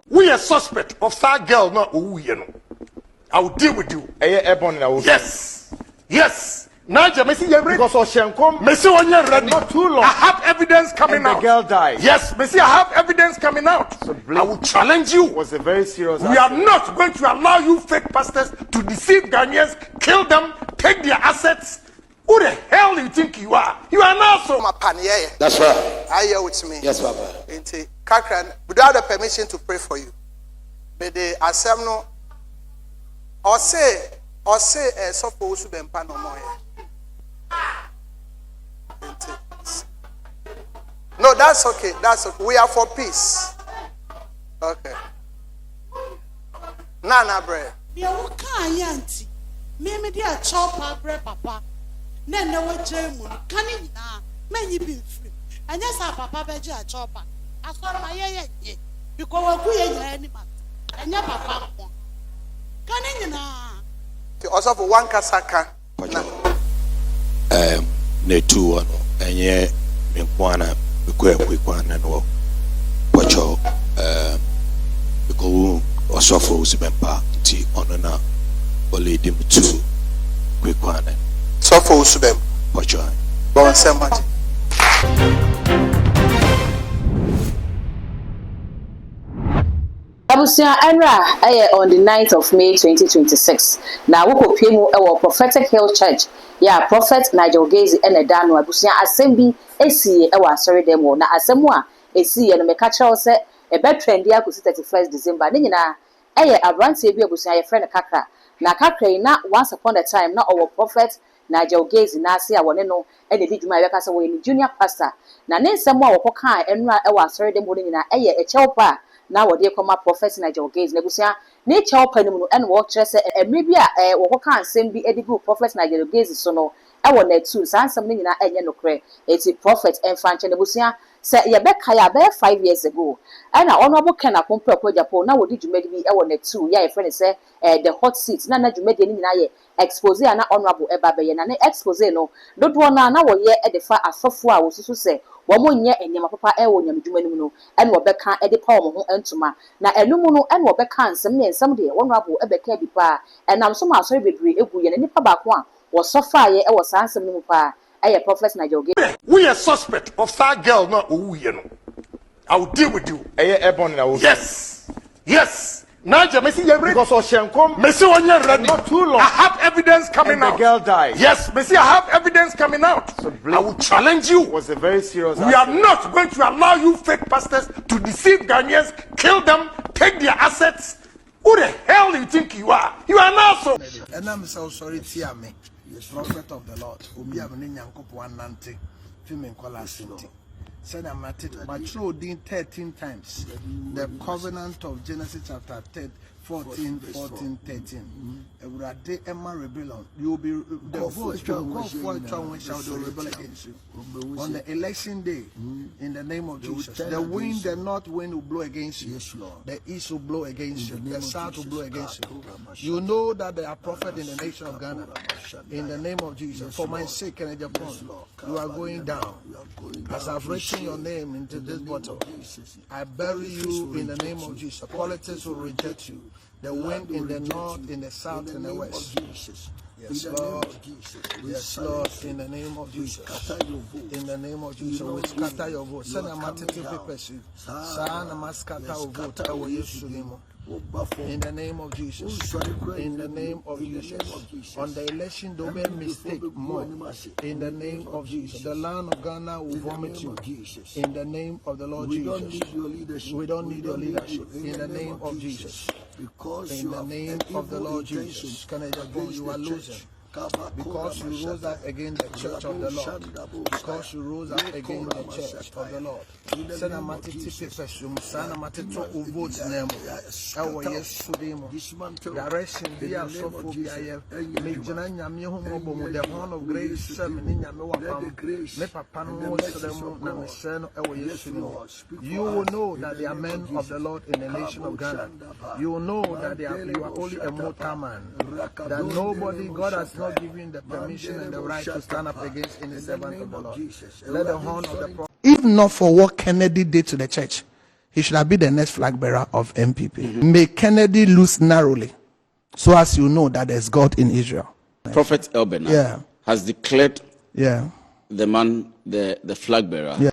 We are suspect of that girl, not Owusu. I will deal with you. Yes. Yes. Nigel, because Messi ready. Not too long. I have evidence coming out. The girl died. Yes, Messi, I have evidence coming out. So I will challenge you. Was a very serious. We are not going to allow you fake pastors to deceive Ghanaians, kill them, take their assets. Who the hell do you think you are? You are not so. That's right. Are you with me? Yes, Papa. Without the permission to pray for you. May the assembly or say so for Owusu Bempah no more. No, that's okay. That's okay. We are for peace. Okay. Nana bre. Papa. Then no way German. Can you now? Many be free. And yes, our papa beji a chopper. I saw my ye. Because we are animal. And your papa. Can you now? Also for one kasaka. Ne two ano. Enye minkwana because wacho because also for Owusu Bempah ti onona only dim two quick one. So for Owusu Bempah. Wacho. Bon so much. Abusia Enra on the 9th of May 2026. Now we could pay our Prophetic Hill Church. Yeah, Prophet Nigel Gaisie and a Dano Abusia Assembly AC our sorry demo. Na Asemwa AC and me catch us a bed trend ya kusi 31st December. Nina a brand say be Abusia friend Kakra. Na Kakra na once upon a time na our Prophet Nigel Gaisie na say awone no e de djuma ya kasa we ni junior pastor. Na ne nsemo a wokoka Enra our sorry demo nina e chelpa. Now what they call my Prophet Nigel Gaisie negusia nature opanimu and what dress maybe a wokoka nsem bi edigu Prophet Nigel Gaisie so no e wo na tu san sam ni na enye nokre eti prophet enfanche negusia say ye beka ya be 5 years ago and honorable Ken Akompra Agyapong na wodi djumedi bi e wo na tu ya friend say the hot seat na djumedi ni na ye expose na honorable eba be ye na expose no dodo na wo ye e de fa asofo a wosusu say womo nye enyema papa e wo nyamdwuma nim no ene obeka e de pa wo ho entuma na enumu no ene obeka nsem ne nsem de honorable ebeka bi pa enam so ma so bebre egu ye ne nipa ba ko a wo sofa ye e wo sansem nim pa e Prophet Nigel Gaisie. We are suspect of that girl, not Owusu. I will deal with you. Yes. Yes. Nigel, Messi, because Messi ready. Not too long. I have evidence coming out. The girl died. Yes, Messi, I have evidence coming out. So I will challenge you. Was a very serious. We are not going to allow you fake pastors to deceive Ghanaians, kill them, take their assets. Who the hell do you think you are? You are not so. And I'm so sorry, Tiame, prophet of the Lord. Obi amene nyankopon anante, fimen kwala sinti. Said I'm at it, but showed 13 times the covenant of Genesis chapter 14, 13. Every Emma rebellion, you will be the voice of God shall rebel against you. On the election day, in the name of Jesus, the wind, the north wind will blow against you. The east will blow against you. The south will blow against you. You know that there are prophets in the nation of Ghana. In the name of Jesus, for my sake and Agyapong, you are going down. As I've written your name into this bottle, I bury you in the name of Jesus. Politics will reject you. The wind in the north, in the south, and the west. Yes, Lord. Yes, Lord. In the name of Jesus. In the name of Jesus, we scatter your vote. Send a matter to papers. Send a scatter your vote. In the name of Jesus. In the name of Jesus. On the election, don't make mistake more. In the name of Jesus. The land of Ghana will vomit you. In the name of the Lord Jesus. We don't need your leadership. In the name of Jesus. In the name of the Lord Jesus. You are losing. Because you rose up against the church of the Lord. Because you rose up against the church of the Lord. Send a matiti pesum, send a matito vote name. Our yes sudemo. Direction be a sophobia. Major Yamiho, the horn of grace, seven Yamawam, me papa no Namaseno, our yes. You will know that they are men of the Lord in the nation of Ghana. You will know that you are only a mortal man. That nobody, God has not giving the permission and the right to stand up against any servant of the Lord. Let the horn of the prophet. If not for what Kennedy did to the church, he should have been the next flag bearer of MPP. May Kennedy lose narrowly, so as you know that there's God in Israel. Prophet Elbena has declared the man the flag bearer. Yeah.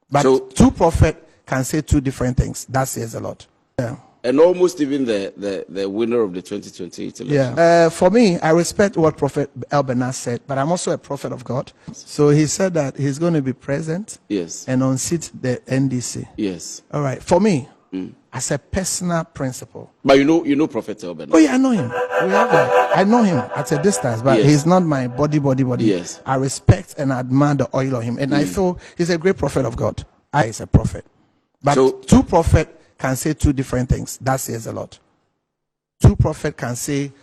But so, two prophets can say two different things. That says a lot. Yeah. And almost even the winner of the 2028 election. Yeah. For me, I respect what Prophet Elbena said, but I'm also a prophet of God. So he said that he's going to be present. Yes. And unseat the NDC. Yes. All right. For me, as a personal principle. But you know Prophet Elbena. Oh yeah, I know him. I know him at a distance, but he's not my body. Yes. I respect and admire the oil of him, and I feel he's a great prophet of God. He's a prophet. But two prophets can say two different things. That says a lot. Two prophets can say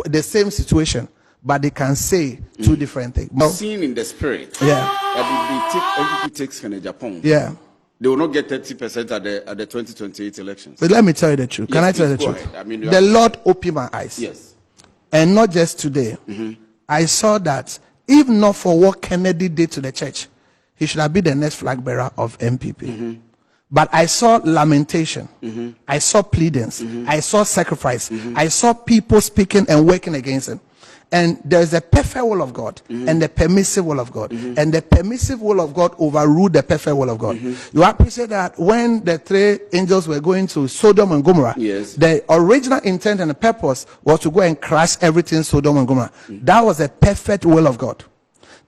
the same situation, but they can say two different things. Seen in the spirit. Yeah. MPP takes Agyapong. Yeah. They will not get 30% at the 2028 elections. But let me tell you the truth. Can I tell you the truth? I mean, the Lord opened my eyes. Yes. And not just today. I saw that if not for what Kennedy did to the church, he should have been the next flag bearer of MPP. But I saw lamentation. I saw pleadings. I saw sacrifice. I saw people speaking and working against him. And there's a perfect will of God and the permissive will of God. And the permissive will of God overruled the perfect will of God. You appreciate that when the three angels were going to Sodom and Gomorrah, the original intent and the purpose was to go and crash everything Sodom and Gomorrah. That was a perfect will of God.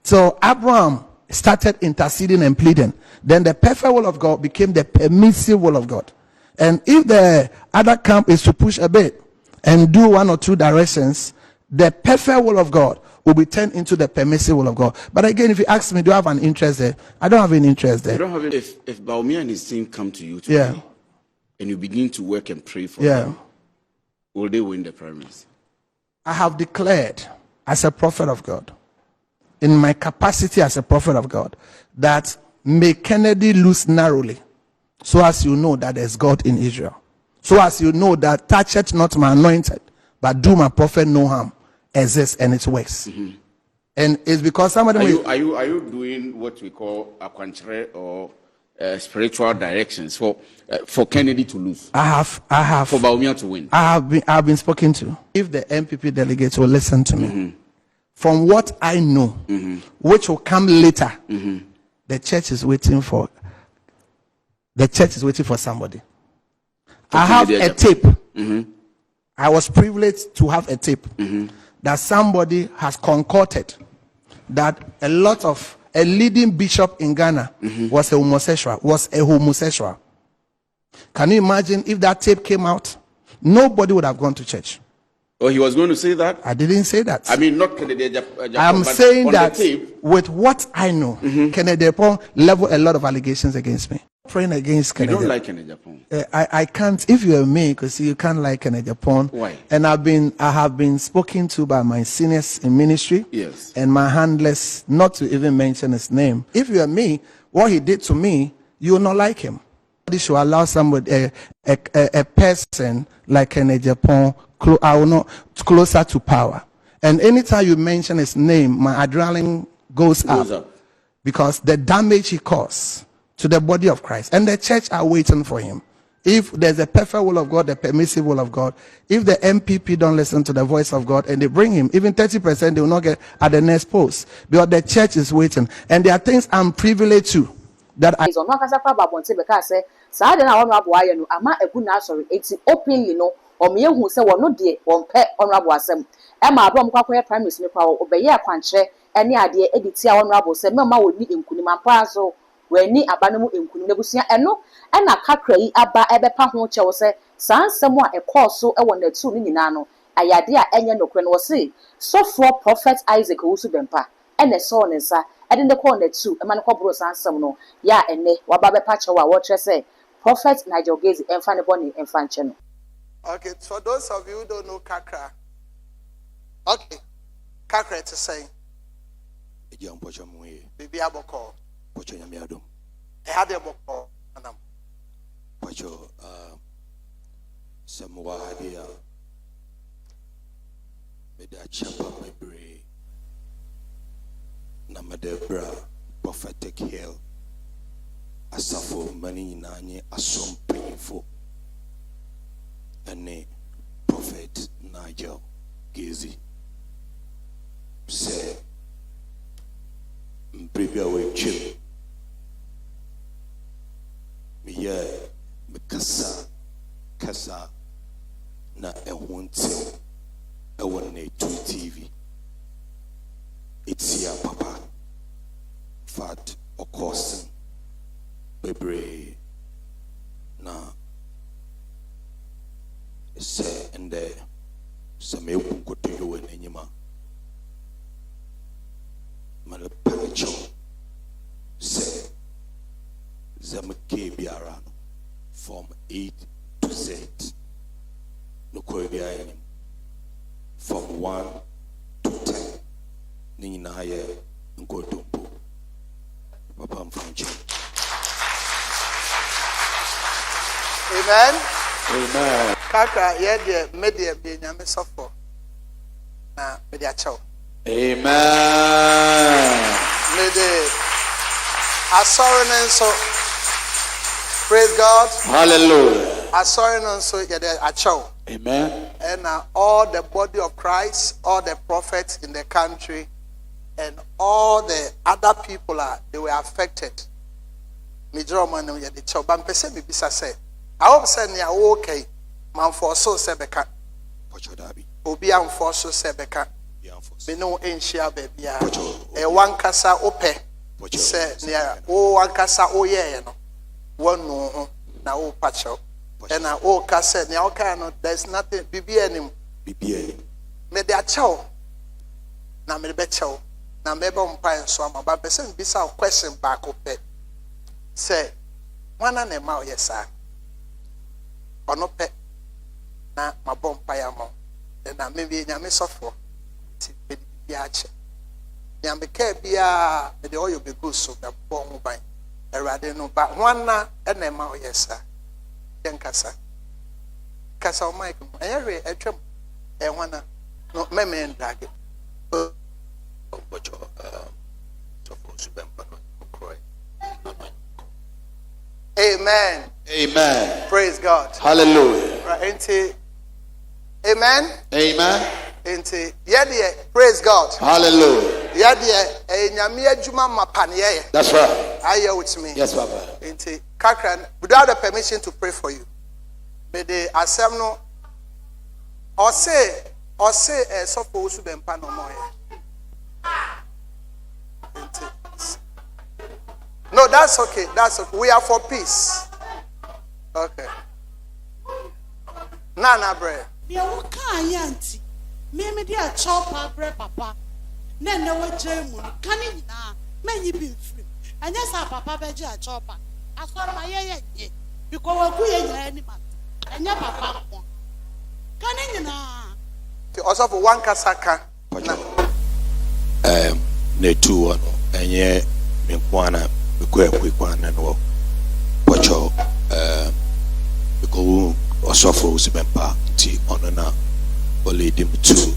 So Abraham started interceding and pleading. Then the perfect will of God became the permissive will of God. And if the other camp is to push a bit and do one or two directions, the perfect will of God will be turned into the permissive will of God. But again, if you ask me, do I have an interest there? I don't have any interest there. You don't have any. If Baumia and his team come to you today, and you begin to work and pray for them, will they win the primaries? I have declared as a prophet of God, in my capacity as a prophet of God, that may Kennedy lose narrowly, so as you know that there's God in Israel. So as you know that toucheth not my anointed, but do my prophet no harm, exists and it works. And it's because somebody are you doing what we call a quantre or spiritual directions for Kennedy to lose? I have for Baumia to win. I've been spoken to. If the MPP delegates will listen to me, from what I know, which will come later, the church is waiting for somebody. I have a tape. I was privileged to have a tape that somebody has concocted that a leading bishop in Ghana was a homosexual. Can you imagine if that tape came out? Nobody would have gone to church. Oh, he was going to say that? I didn't say that. I mean, not Kennedy Agyapong. I'm saying that with what I know, Kennedy Agyapong leveled a lot of allegations against me. Praying against Kennedy. You don't like Kennedy Agyapong? I can't. If you're me, because you can't like Kennedy Agyapong. Why? And I have been spoken to by my seniors in ministry. Yes. And my handlers, not to even mention his name. If you're me, what he did to me, you will not like him. This should allow somebody, a person like Kennedy Agyapong, closer to power. And anytime you mention his name, my adrenaline goes up. Because the damage he caused to the body of Christ. And the church are waiting for him. If there's a perfect will of God, the permissive will of God, if the MPP don't listen to the voice of God and they bring him, even 30% they will not get at the next post. Because the church is waiting. And there are things I'm privileged to. That I openly no or me who say well no dear one pet honorable assem. Emma Brom Quack Prime Minister obey a quanche any idea editia honorable say Mamma would be in Kuniman when ni abanamu in Kunibusia and no and a cacray abba ebe pahon say sans someone a course so a one the two ninano. Ayadia enya no quen was say so for Prophet Isaac Owusu Bempah and a son and sa and in the corner too a man called Bros and some no ya and ne wababe patchawa what say Prophet Nigel Gaisie and Fanny Bonnie and Fanchano. Okay, for those of you who don't know Kakra, okay, Kakra to say, Bibi Aboko, Ehade Boko, Anam, Pacho, Samoa Hadia, Meda Chapa Mebre, Namadebra, Prophetic Hill, asafo mani nyinaa asom mpanyinfo ɛne prophet Nigel Gaisie sɛ mpere bi a wɔatwam meyɛ mekasa na ɛho ntew ɛwɔ Netu TV ɛtia papa fat ɔkɔɔsen bebree na sɛ ɛndɛ sɛ meebu nkotodwe wɔ n'anim a malepa kyɛw sɛ zamke biara no from A to Z no kɔɛ biara anim from 1 to 10 ne nyinaa yɛ nkontompo papa mfa nkyɛn. Amen. Amen. Kaka yɛde media bi nyame sɔfo na media kyɛw. Amen. Mede asɔre ne nso. Praise God. Hallelujah. Asɔre no nso yɛde akyɛw. Amen. And all the body of Christ, all the prophets in the country, and all the other people they were affected. Major man yɛde kyɛw. But mpɛsɛ bibisa sɛ I hope say near okay. Man for so sebeka. Obi am for so sebeka. Me no enshia baby. E wan kasa ope. Say near wan kasa oye no. One no na o pacho. And na o kasa near okay no there's nothing bibi anim. Me de acho. Na me be cho. Na me be mpa so am ba person bisa question back ope. Say wana na ma oyesa. Ono pe na mabom payamo na maybe nyame sofo ti be bia che nyame ka bia me de oyo be go so be bon ho ban erade no ba hwana na ma oyesa yenkasa kasa o mic mo ehwe etwem hwana no meme ndage Ocho sofo Bempah no kroy. Amen. Amen. Praise God. Hallelujah. Right, amen. Amen. Praise God. Hallelujah. That's right. Are you with me? Yes, Papa. Kakran, without the permission to pray for you, may the assembly or say so for Owusu Bempah no more. No, that's okay. That's okay. We are for peace. Okay. Nana bre. Me wo kan yanti. Me dia chopa bre papa. Na wo jemu kan nyina. Manyi bi mfiri. Anya sa papa beje a chopa. Asoro ma ye because we ku ye nyina ni ma. Anya papa ko. Kan nyina. Also for one kasaka. Netu ano enye menkwana kwekwana no pocho because osofo Owusu Bempah ti onona oledim tu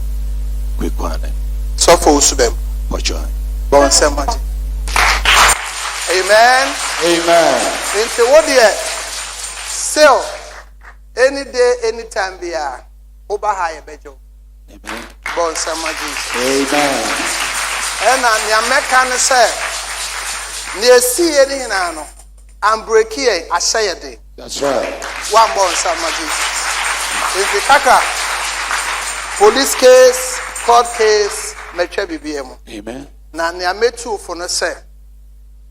kwekwana Sofo Owusu Bempah pocho bon semaji. Amen. Into what dear still any day anytime be over high bejo. Amen. Bon semaji. Amen. And I'm mechanic say near see any no. I'm breaking I say a day. That's right. One born summer Jesus. If the kaka police case, court case, metre BBM. Amen. Na near me too for no say.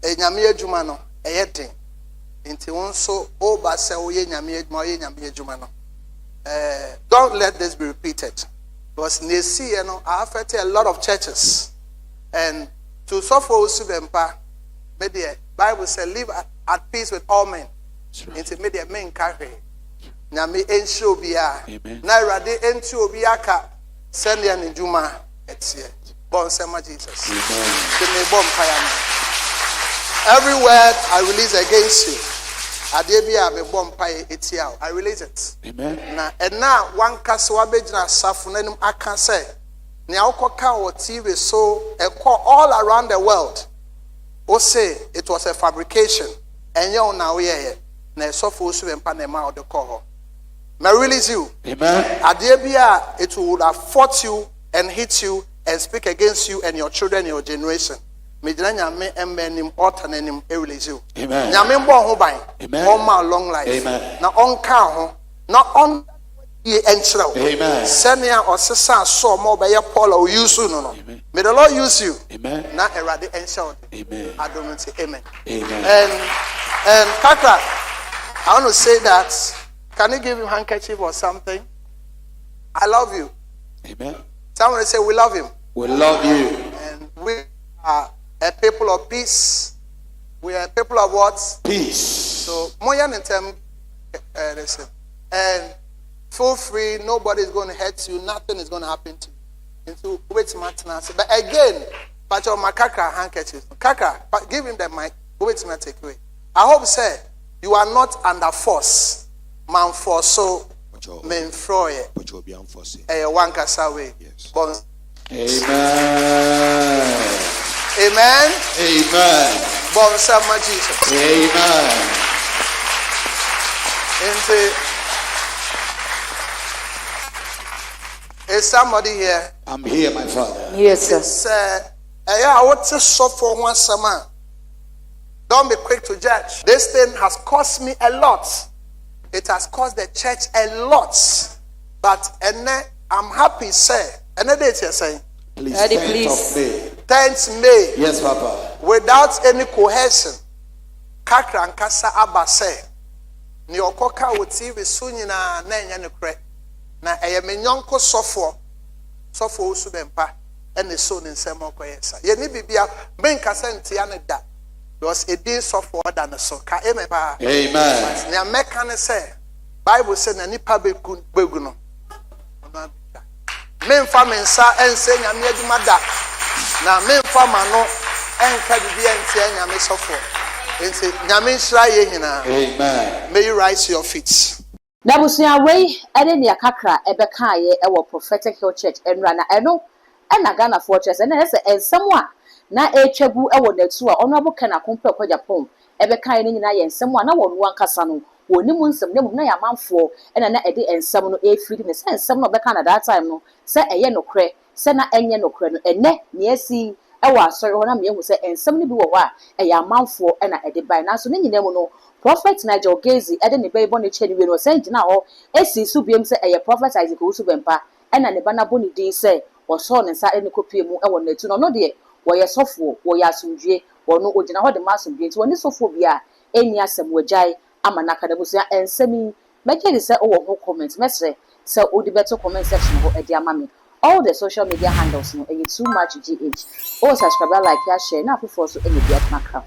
A nyamia jumano, a yetting. Into one so over say, oh, nyamia jumano. Don't let this be repeated. Because near see, I affected a lot of churches. And to suffer Owusu Bempah, the Bible says, live at peace with all men. Into media men carry. Nami ensho biya. Na irade ensho biya ka send ya njuma etie. Bon sema Jesus. Every word I release against you, adebia be bom paye etia. I release it. Amen. Na one kaswa bejina safu na nim aka say. Ni akoka o TV so all around the world. O say it was a fabrication and you now yeah na so for Owusu Bempah na ma the call may release you Amen. Adebia it would have fought you and hit you and speak against you and your children your generation me jina nyame emmenim altanenim e release you Amen. nyame mbo ho ban Amen. on my long life Amen. na on ka ho na on ye enchira Amen. senia osesa so mo be ye Paul Owusu no Amen. may the Lord use you Amen. na erade enchira Amen. I don't say amen. Amen. And Kaka, I want to say that. Can you give him handkerchief or something? I love you. Amen. Someone say we love him. We love you. And we are a people of peace. We are a people of what? Peace. So moya nentem listen. And feel free, nobody is going to hurt you, nothing is going to happen to you. Into wait maintenance. But again, Pacho Makaka handkerchief. Kaka, give him the mic. Wait a take away. I hope say you are not under force. Man for so men froye. One kasa way. Yes. Amen. Amen. Amen. Amen. Bon sama Jesus. Amen. Is somebody here? I'm here, my Father. Yes, sir. It's I want to suffer one summer. Don't be quick to judge. This thing has cost me a lot. It has cost the church a lot. But I'm happy, sir. And date you're saying? Please, Daddy, 10th please. of May. 10th May. Yes, Papa. Without any cohesion. Kakra and Kasa Abba say. Ni okoka wo TV sunyi na enya ne kre. Na eye menyonko sofo Owusu Bempah ene so ne nsem okoyesa. Ye ni bibia menkasa ntia ne da. Because a day sofo oda ne so. Ka amen pa. Amen. Na meka ne say Bible say na nipa begu no. Memfa mensa ense nyame aduma da. Na memfa ma no enka bibia ntia nyame sofo. Ense nyame nshira ye nyina. Amen. May you rise to your feet. Na busia wey ene ne akakra ebeka ye ewo Prophetic Hill Church enra na eno na Ghana Fortress ene se ensem a na etwagu ewo natu a ono aboka na kompa kwa Agyapong ebeka ye nyina ye ensem a na wonu ankasa no woni mu nsem ne mu na ya manfo ena na ede ensem no efiri ne se ensem no beka na that time no se eye nokre se na enye nokre no ene ne asi ewo asori ho na me hu se ensem ne bi wo ho a eye amanfo ena ede bai na so ne nyina mu no Prophet Nigel Gaisie ede ne bai boni chedi we no se ngina ho esi su biem se eye Prophet Owusu Bempah ena ne bana boni din se wo so ne nsa ene kopie mu ewo natu no no de wo ye sofo wo ya asumdue wo no ogina ho de masumdue ti woni sofo bia eni asem wajai ama naka da busia ensemi mekeli se wo ho comment mesre se odi beto comment section ho edi ama me all the social media handles no too much gh o subscribe like ya share na afofo so eni bia makra